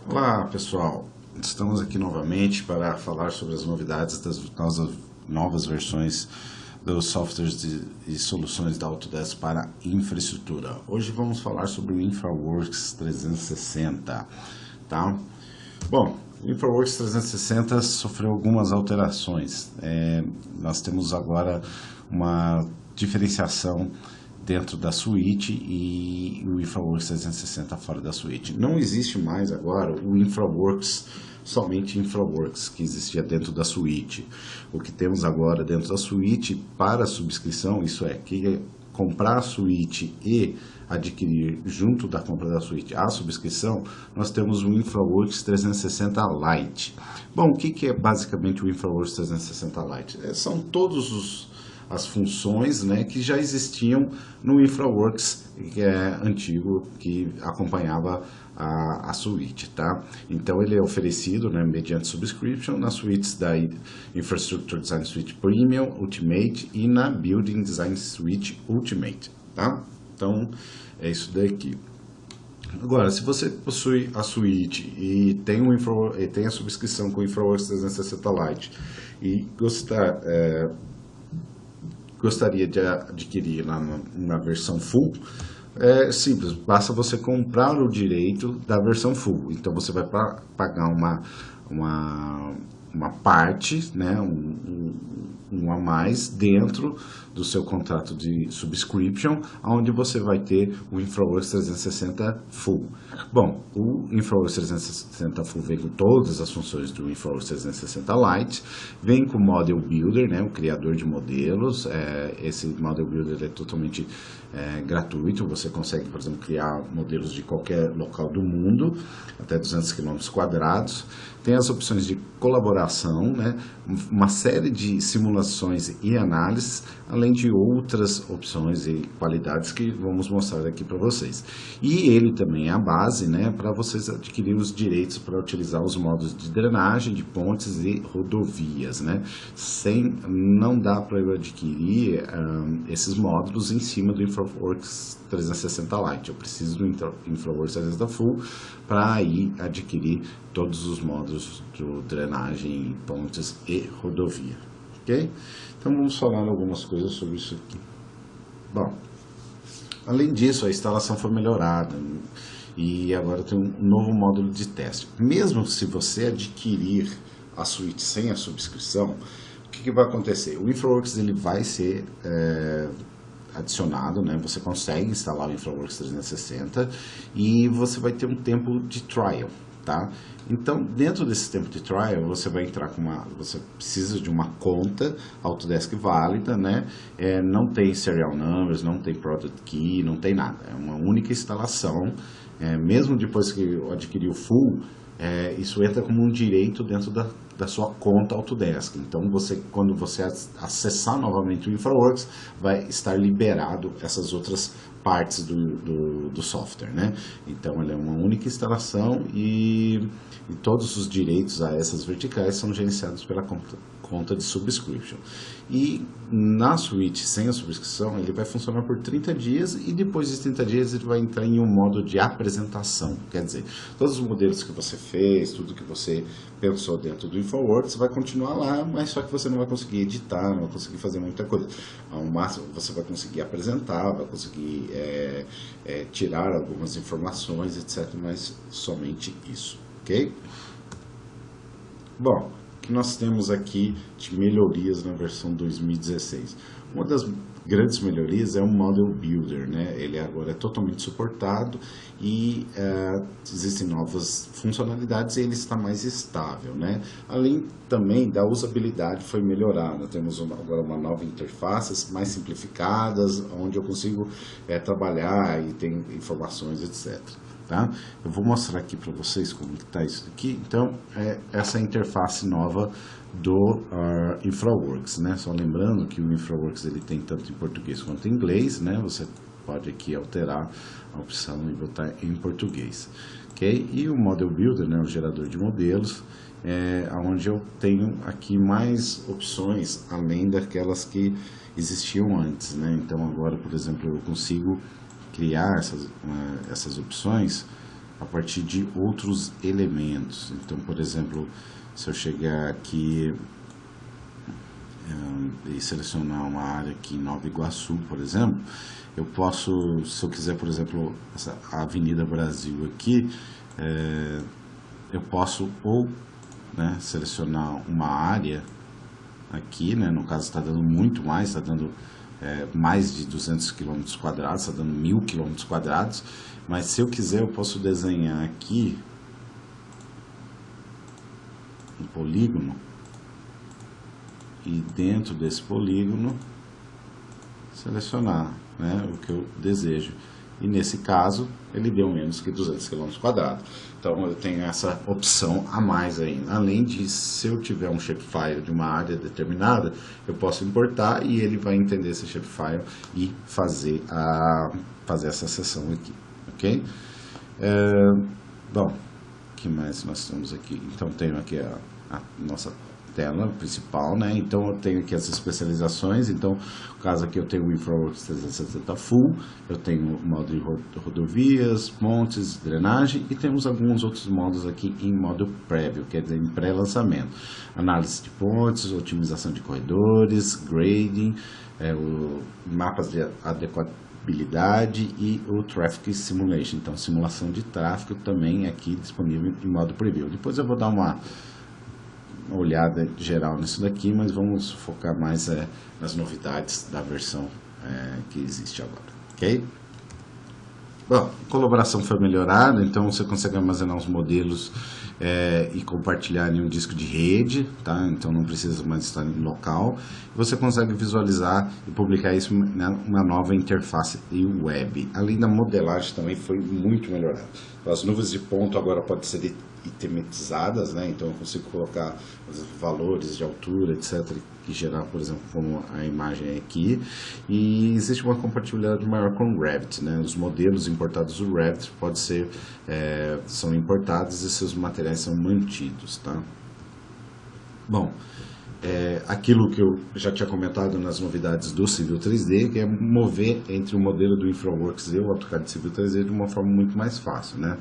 Olá pessoal, estamos aqui novamente para falar sobre as novidades das novas versões dos softwares e soluções da Autodesk para infraestrutura. Hoje vamos falar sobre o InfraWorks 360, tá? Bom, o InfraWorks 360 sofreu algumas alterações. Nós temos agora uma diferenciação dentro da suíte e o InfraWorks 360 fora da suíte. Não existe mais agora o InfraWorks, somente InfraWorks, que existia dentro da suíte. O que temos agora dentro da suíte para subscrição, isso é, que comprar a suíte e adquirir junto da compra da suíte a subscrição, nós temos o InfraWorks 360 Lite. Bom, o que é basicamente o InfraWorks 360 Lite? São todos as funções, né, que já existiam no InfraWorks antigo, que acompanhava a suíte, tá? Então ele é oferecido, né, mediante subscription nas suítes da Infrastructure Design Suite Premium, Ultimate e na Building Design Suite Ultimate, tá? Então é isso daqui. Agora, se você possui a suíte e tem a subscrição com o InfraWorks 360 Lite e gostaria de adquirir na versão full, é simples, basta você comprar o direito da versão full. Então você vai pagar uma parte, né, um a mais dentro do seu contrato de subscription, onde você vai ter o InfraWorks 360 Full. Bom, o InfraWorks 360 Full vem com todas as funções do InfraWorks 360 Lite, vem com o Model Builder, né, o criador de modelos. Esse Model Builder é totalmente gratuito, você consegue, por exemplo, criar modelos de qualquer local do mundo, até 200 km². Tem as opções de colaboração, né, uma série de simulações e análises, além de outras opções e qualidades que vamos mostrar aqui para vocês. E ele também é a base, né, para vocês adquirirem os direitos para utilizar os modos de drenagem, de pontes e rodovias, né. Não dá para eu adquirir esses módulos em cima do InfraWorks 360 Lite. Eu preciso do InfraWorks 360 Full para aí adquirir todos os módulos de drenagem, pontes e rodovia, ok? Então vamos falar algumas coisas sobre isso aqui. Bom, além disso, a instalação foi melhorada e agora tem um novo módulo de teste. Mesmo se você adquirir a suíte sem a subscrição, o que vai acontecer? O InfraWorks ele vai ser adicionado, né? Você consegue instalar o InfraWorks 360 e você vai ter um tempo de trial, tá? Então, dentro desse tempo de trial, você vai entrar você precisa de uma conta Autodesk válida, né? Não tem serial numbers, não tem product key, não tem nada. É uma única instalação. Mesmo depois que eu adquirir o full, isso entra como um direito dentro da sua conta Autodesk. Então, quando você acessar novamente o InfraWorks, vai estar liberado essas outras partes do software, né? Então, ele é uma única instalação e todos os direitos a essas verticais são gerenciados pela conta de subscription. E na suíte sem a subscrição, ele vai funcionar por 30 dias e depois de 30 dias ele vai entrar em um modo de apresentação. Quer dizer, todos os modelos que você fez, tudo que você pensou dentro do InfraWorks vai continuar lá, mas só que você não vai conseguir editar, não vai conseguir fazer muita coisa. Ao máximo você vai conseguir apresentar, vai conseguir tirar algumas informações, etc., mas somente isso, ok? Bom, que nós temos aqui de melhorias na versão 2016. Uma das grandes melhorias é o Model Builder, né? Ele agora é totalmente suportado e existem novas funcionalidades e ele está mais estável, né? Além também da usabilidade foi melhorada. Temos agora uma nova interfaces mais simplificadas, onde eu consigo trabalhar e tem informações, etc. Tá? Eu vou mostrar aqui para vocês como está isso aqui. Então, essa interface nova do InfraWorks, né? Só lembrando que o InfraWorks ele tem tanto em português quanto em inglês, né? Você pode aqui alterar a opção e botar em português, ok? E o Model Builder, né? O gerador de modelos, onde eu tenho aqui mais opções além daquelas que existiam antes, né? Então agora, por exemplo, eu consigo criar essas opções a partir de outros elementos. Então, por exemplo, se eu chegar aqui e selecionar uma área aqui em Nova Iguaçu, por exemplo, eu posso, se eu quiser, por exemplo, a Avenida Brasil aqui, eu posso ou, né, selecionar uma área aqui, né, no caso está dando muito mais, está dando mais de 200 km quadrados, está dando 1000 km quadrados, mas se eu quiser eu posso desenhar aqui um polígono e dentro desse polígono selecionar, né, o que eu desejo. E nesse caso, ele deu menos que 200 km quadrados. Então, eu tenho essa opção a mais ainda. Além de, se eu tiver um shapefile de uma área determinada, eu posso importar e ele vai entender esse shapefile e fazer essa seção aqui, ok? Bom, o que mais nós temos aqui? Então, tenho aqui a nossa tela principal, né? Então eu tenho aqui as especializações. Então, no caso aqui eu tenho o InfraWorks 360 Full, eu tenho o modo de rodovias, pontes, drenagem, e temos alguns outros modos aqui em modo prévio, quer dizer, em pré-lançamento. Análise de pontes, otimização de corredores, grading, mapas de adequabilidade e o Traffic Simulation. Então, simulação de tráfego também aqui disponível em modo preview. Depois eu vou dar uma olhada geral nisso daqui, mas vamos focar mais nas novidades da versão que existe agora, ok? Bom, a colaboração foi melhorada, então você consegue armazenar os modelos e compartilhar em um disco de rede, tá? Então não precisa mais estar em local. Você consegue visualizar e publicar isso numa nova interface e web. Além da modelagem também foi muito melhorada. As nuvens de ponto agora podem ser itematizadas, né? Então eu consigo colocar valores de altura, etc, e gerar, por exemplo, como a imagem aqui. E existe uma compatibilidade maior com o Revit, né? Os modelos importados do Revit são importados e seus materiais são mantidos, tá? Bom, aquilo que eu já tinha comentado nas novidades do Civil 3D, que é mover entre o modelo do InfraWorks e o AutoCAD Civil 3D de uma forma muito mais fácil, né?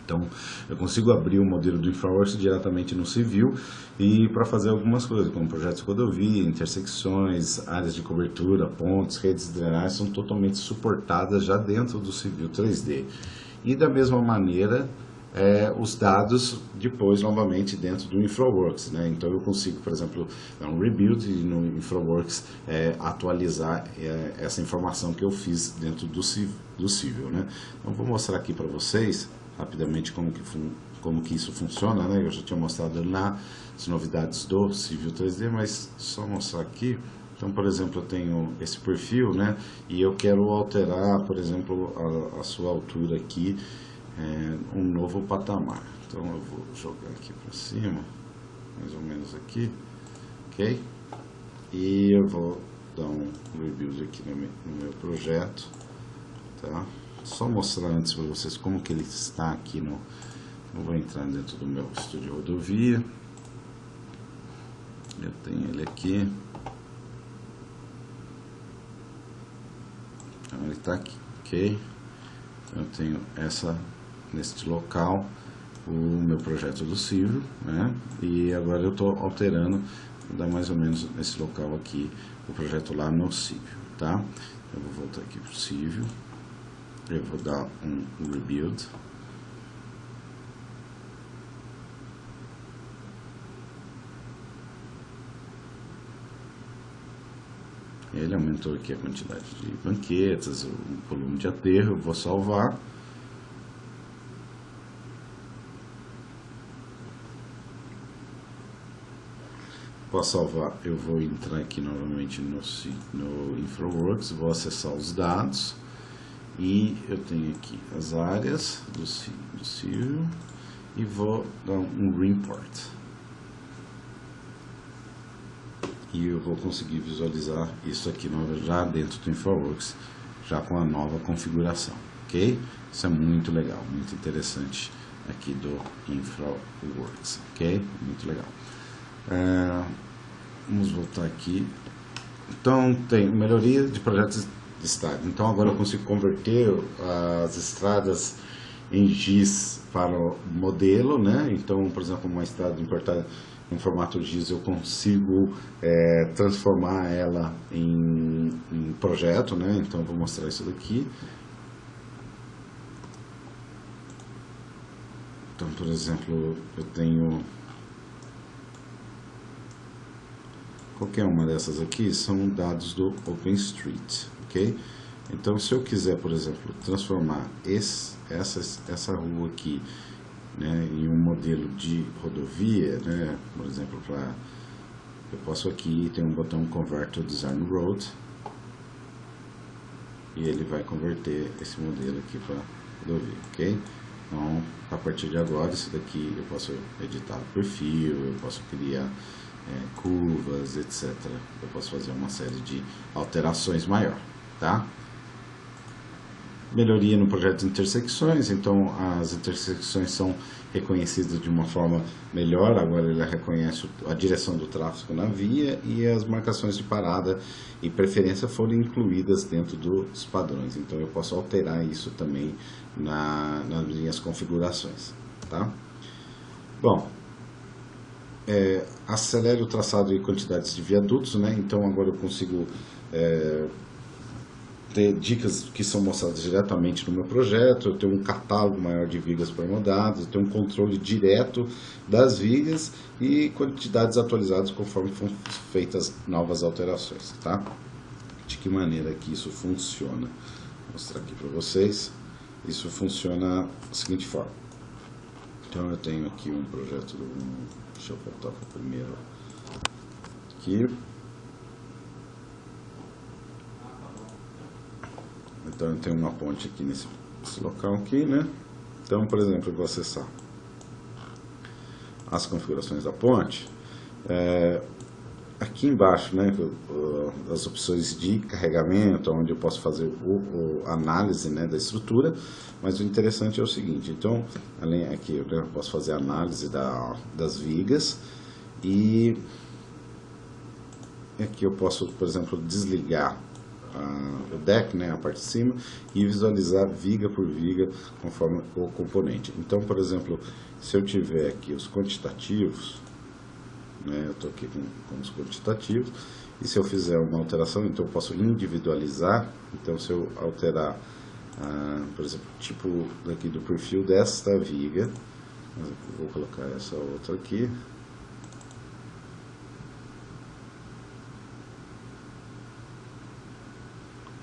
Então, eu consigo abrir o modelo do InfraWorks diretamente no Civil e para fazer algumas coisas, como projetos de rodovia, intersecções, áreas de cobertura, pontes, redes de drenagem, são totalmente suportadas já dentro do Civil 3D. E da mesma maneira, os dados depois novamente dentro do InfraWorks, né? Então eu consigo, por exemplo, dar um rebuild e no InfraWorks atualizar essa informação que eu fiz dentro do Civil, né? Então vou mostrar aqui para vocês rapidamente como que isso funciona, né? Eu já tinha mostrado nas novidades do Civil 3D, mas só mostrar aqui. Então, por exemplo, eu tenho esse perfil, né? E eu quero alterar, por exemplo, a sua altura aqui, um novo patamar. Então eu vou jogar aqui para cima, mais ou menos aqui, ok? E eu vou dar um rebuild aqui no meu projeto, tá? Só mostrar antes para vocês como que ele está aqui no... Eu vou entrar dentro do meu estúdio rodovia. Eu tenho ele aqui. Então ele está aqui, ok? Eu tenho neste local o meu projeto do Civil, né? E agora eu estou alterando, vou dar mais ou menos nesse local aqui o projeto lá no Civil, tá? Eu vou voltar aqui para o Civil. Eu vou dar um rebuild. Ele aumentou aqui a quantidade de banquetas, o volume de aterro. Eu vou salvar. Para salvar, eu vou entrar aqui novamente no InfraWorks, vou acessar os dados. E eu tenho aqui as áreas do Civil e vou dar um Reimport. E eu vou conseguir visualizar isso aqui já dentro do InfraWorks, já com a nova configuração, ok? Isso é muito legal, muito interessante aqui do InfraWorks, ok? Muito legal. Vamos voltar aqui. Então, tem melhoria de projetos de estrada. Então agora eu consigo converter as estradas em GIS para o modelo, né? Então, por exemplo, uma estrada importada em formato GIS eu consigo transformar ela em projeto, né? Então, vou mostrar isso daqui. Então, por exemplo, eu tenho qualquer uma dessas aqui, são dados do OpenStreet, ok? Então, se eu quiser, por exemplo, transformar essa rua aqui, né, em um modelo de rodovia, né, por exemplo, eu posso aqui, tem um botão Convert to Design Road, e ele vai converter esse modelo aqui para rodovia, ok? Então, a partir de agora, isso daqui eu posso editar o perfil, eu posso criar curvas, etc. Eu posso fazer uma série de alterações maior, tá? Melhoria no projeto de intersecções, então as intersecções são reconhecidas de uma forma melhor, agora ele reconhece a direção do tráfego na via e as marcações de parada e preferência foram incluídas dentro dos padrões, então eu posso alterar isso também nas minhas configurações, tá? Bom, acelere o traçado e quantidades de viadutos, né? Então agora eu consigo ter dicas que são mostradas diretamente no meu projeto, eu tenho um catálogo maior de vigas permodadas, eu tenho um controle direto das vigas e quantidades atualizadas conforme foram feitas novas alterações, tá? De que maneira que isso funciona? Vou mostrar aqui para vocês. Isso funciona da seguinte forma. Então eu tenho aqui um projeto, deixa eu voltar para o primeiro aqui. Então eu tenho uma ponte aqui nesse local aqui, né? Então, por exemplo, eu vou acessar as configurações da ponte. Aqui embaixo, né, as opções de carregamento, onde eu posso fazer a análise, né, da estrutura, mas o interessante é o seguinte, então, além aqui eu posso fazer a análise das vigas e aqui eu posso, por exemplo, desligar o deck, né, a parte de cima, e visualizar viga por viga conforme o componente. Então, por exemplo, se eu tiver aqui os quantitativos, né, eu estou aqui com os quantitativos, e se eu fizer uma alteração, então eu posso individualizar. Então, se eu alterar, por exemplo, o tipo daqui do perfil desta viga, vou colocar essa outra aqui,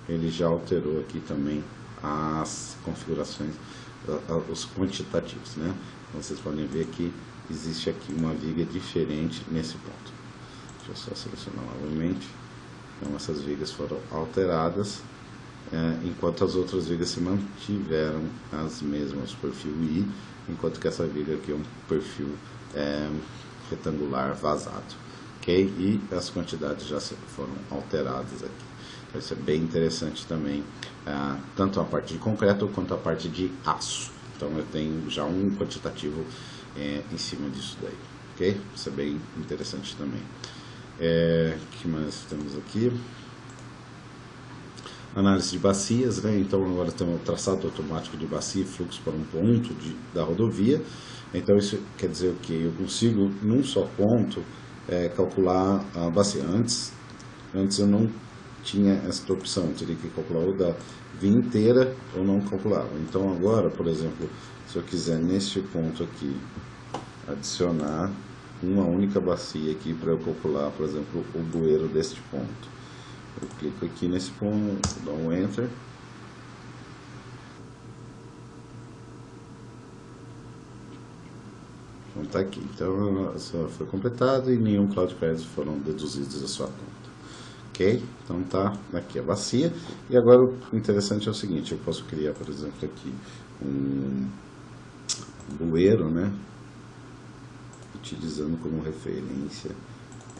ele já alterou aqui também as configurações, os quantitativos, né? Então, vocês podem ver que existe aqui uma viga diferente nesse ponto. Deixa eu só selecionar novamente. Então, essas vigas foram alteradas, enquanto as outras vigas se mantiveram as mesmas, perfil I, enquanto que essa viga aqui é um perfil retangular vazado, ok? E as quantidades já foram alteradas aqui. Então, isso é bem interessante também, tanto a parte de concreto quanto a parte de aço. Então eu tenho já um quantitativo em cima disso daí, ok? Isso é bem interessante também. O que mais temos aqui? Análise de bacias, né? Então agora temos o traçado automático de bacia e fluxo para um ponto da rodovia. Então isso quer dizer o que? Eu consigo, num só ponto, calcular a bacia. Antes eu não tinha essa opção, eu teria que calcular ou da via inteira ou não calculava. Então agora, por exemplo, se eu quiser neste ponto aqui adicionar uma única bacia aqui para eu calcular, por exemplo, o bueiro deste ponto, eu clico aqui nesse ponto, dou um Enter, então está aqui. Então só foi completado e nenhum cloud credits foram deduzidos da sua conta. Ok? Então tá aqui a bacia. E agora o interessante é o seguinte, eu posso criar, por exemplo, aqui um bueiro, né? Utilizando como referência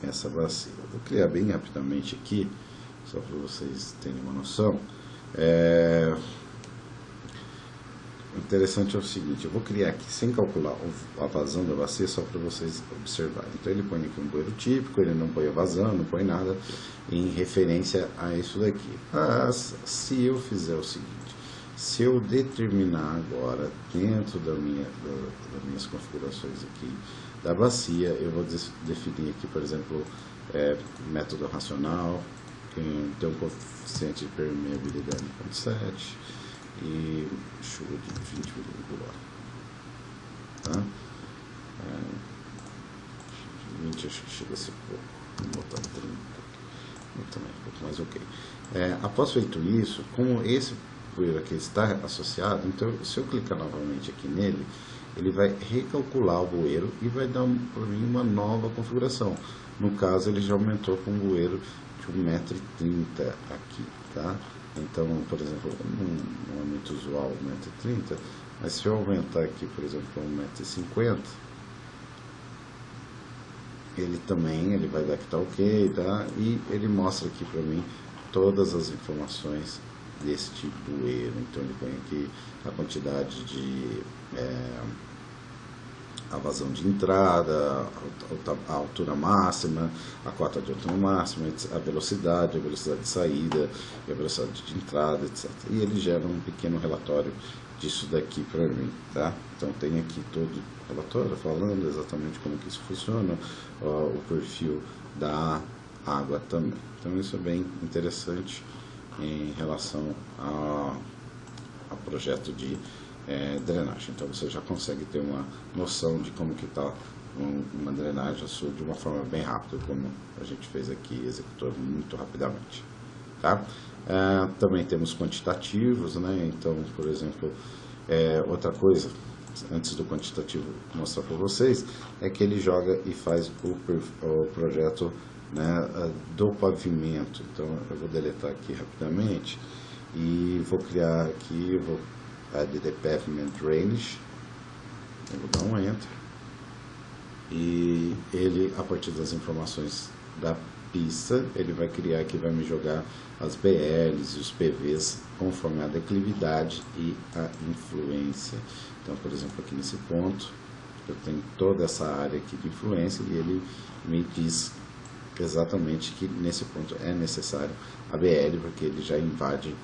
essa bacia. Eu vou criar bem rapidamente aqui, só para vocês terem uma noção. O interessante é o seguinte, eu vou criar aqui sem calcular a vazão da bacia, só para vocês observarem. Então ele põe aqui um bueiro típico, ele não põe a vazão, não põe nada em referência a isso daqui. Mas se eu fizer o seguinte, Se eu determinar agora, dentro das minhas configurações aqui da bacia, eu vou definir aqui, por exemplo, método racional, que tem um coeficiente de permeabilidade de 0,7 e chuva de 20 milímetros. Tá? 20 acho que chega a ser pouco, vou botar 30, também um pouco mais ok. Após feito isso, como esse bueiro aqui está associado, então se eu clicar novamente aqui nele, ele vai recalcular o bueiro e vai dar para mim uma nova configuração. No caso, ele já aumentou com um bueiro de 1,30 m aqui, tá? Então, por exemplo, não é muito usual 1,30 m, mas se eu aumentar aqui, por exemplo, para 1,50 m, ele vai dar que tá ok, tá? E ele mostra aqui para mim todas as informações deste bueiro. Então ele põe aqui a quantidade de a vazão de entrada, a altura máxima, a cota de altura máxima, a velocidade de saída e a velocidade de entrada, etc. E ele gera um pequeno relatório disso daqui para mim, tá? Então tem aqui todo o relatório falando exatamente como que isso funciona, o perfil da água também. Então isso é bem interessante em relação ao projeto de drenagem. Então você já consegue ter uma noção de como que está uma drenagem sua de uma forma bem rápida, como a gente fez aqui, executou muito rapidamente, tá? Também temos quantitativos, né? Então, por exemplo, outra coisa, antes do quantitativo mostrar para vocês, é que ele joga e faz o projeto, né, do pavimento. Então eu vou deletar aqui rapidamente e vou criar aqui, vou add the pavement range, eu vou dar um enter e ele, a partir das informações da pista, ele vai criar aqui, vai me jogar as BLs e os PVs conforme a declividade e a influência. Então, por exemplo, aqui nesse ponto eu tenho toda essa área aqui de influência e ele me diz exatamente que nesse ponto é necessário a BL, porque ele já invade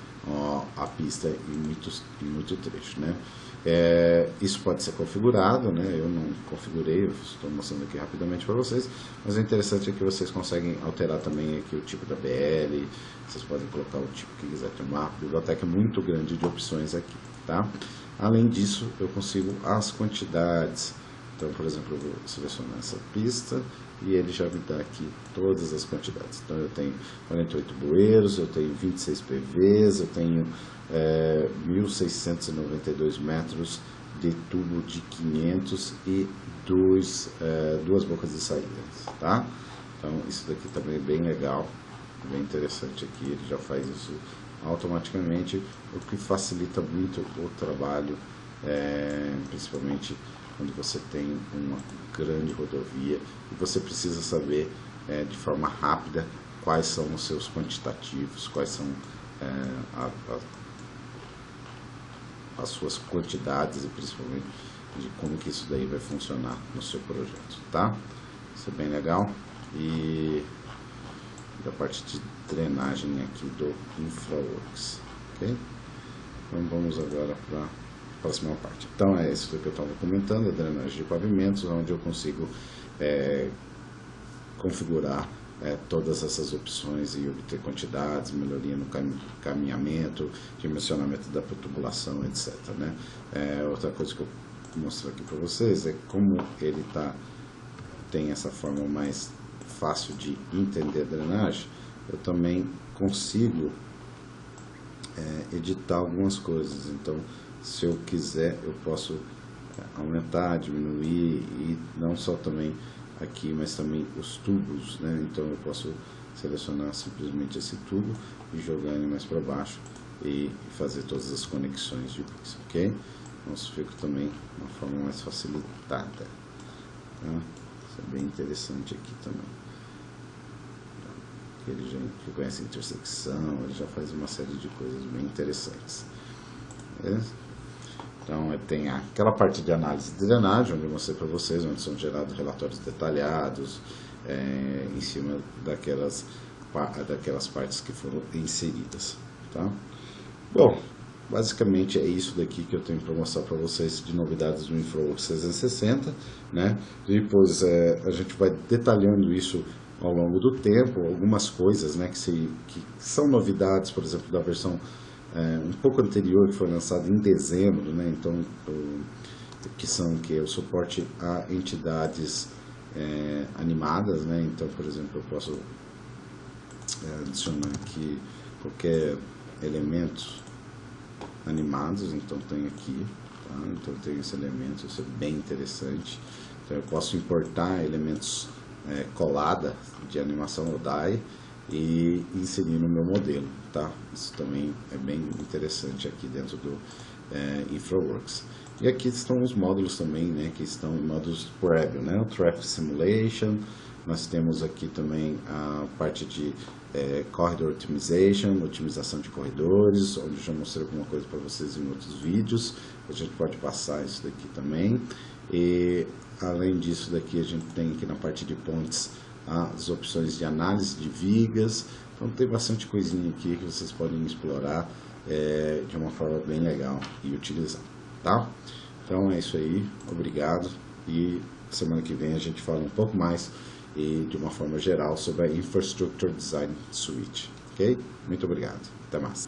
a pista em muito trecho, né? Isso pode ser configurado, né? Eu não configurei, eu estou mostrando aqui rapidamente para vocês, mas o interessante é que vocês conseguem alterar também aqui o tipo da BL, vocês podem colocar o tipo que quiser tomar, a biblioteca é muito grande de opções aqui, tá? Além disso, eu consigo as quantidades. Então, por exemplo, eu vou selecionar essa pista e ele já me dá aqui todas as quantidades. Então eu tenho 48 bueiros, eu tenho 26 PVs, eu tenho 1.692 metros de tubo de 500 e duas bocas de saída, tá? Então isso daqui também é bem legal, bem interessante aqui, ele já faz isso automaticamente, o que facilita muito o trabalho, principalmente quando você tem uma grande rodovia e você precisa saber de forma rápida quais são os seus quantitativos, quais são as suas quantidades e principalmente de como que isso daí vai funcionar no seu projeto, tá? Isso é bem legal. E da parte de drenagem aqui do InfraWorks, ok? Então vamos agora para próxima parte. Então é isso que eu estava comentando, a drenagem de pavimentos, onde eu consigo configurar todas essas opções e obter quantidades, melhoria no caminhamento, dimensionamento da tubulação, etc, né? Outra coisa que eu vou mostrar aqui para vocês é como ele tem essa forma mais fácil de entender a drenagem. Eu também consigo editar algumas coisas. Então, se eu quiser, eu posso aumentar, diminuir, e não só também aqui, mas também os tubos, né? Então eu posso selecionar simplesmente esse tubo e jogar ele mais para baixo e fazer todas as conexões de pix, ok? Então isso fica também de uma forma mais facilitada, tá? Isso é bem interessante aqui também. Ele já reconhece a intersecção, ele já faz uma série de coisas bem interessantes. Então, tem aquela parte de análise de drenagem, onde eu mostrei para vocês, onde são gerados relatórios detalhados, em cima daquelas partes que foram inseridas, tá? Bom, basicamente é isso daqui que eu tenho para mostrar para vocês de novidades do InfraWorks 360, né? Depois a gente vai detalhando isso ao longo do tempo, algumas coisas, né, que são novidades, por exemplo, da versão um pouco anterior, que foi lançada em dezembro, né? Então, que é o suporte a entidades animadas, né? Então, por exemplo, eu posso adicionar aqui qualquer elemento animados, então tem aqui, tá? Então tem esse elemento, isso é bem interessante. Então eu posso importar elementos colada de animação ODAI e inserir no meu modelo, tá? Isso também é bem interessante aqui dentro do InfraWorks. E aqui estão os módulos também, né, que estão em módulos prévio, né, o Traffic Simulation. Nós temos aqui também a parte de Corridor Optimization, otimização de corredores, onde eu já mostrei alguma coisa para vocês em outros vídeos. A gente pode passar isso daqui também. E além disso daqui, a gente tem aqui na parte de pontes as opções de análise de vigas. Então tem bastante coisinha aqui que vocês podem explorar de uma forma bem legal e utilizar, tá? Então é isso aí, obrigado, e semana que vem a gente fala um pouco mais e de uma forma geral sobre a Infrastructure Design Suite, ok? Muito obrigado, até mais.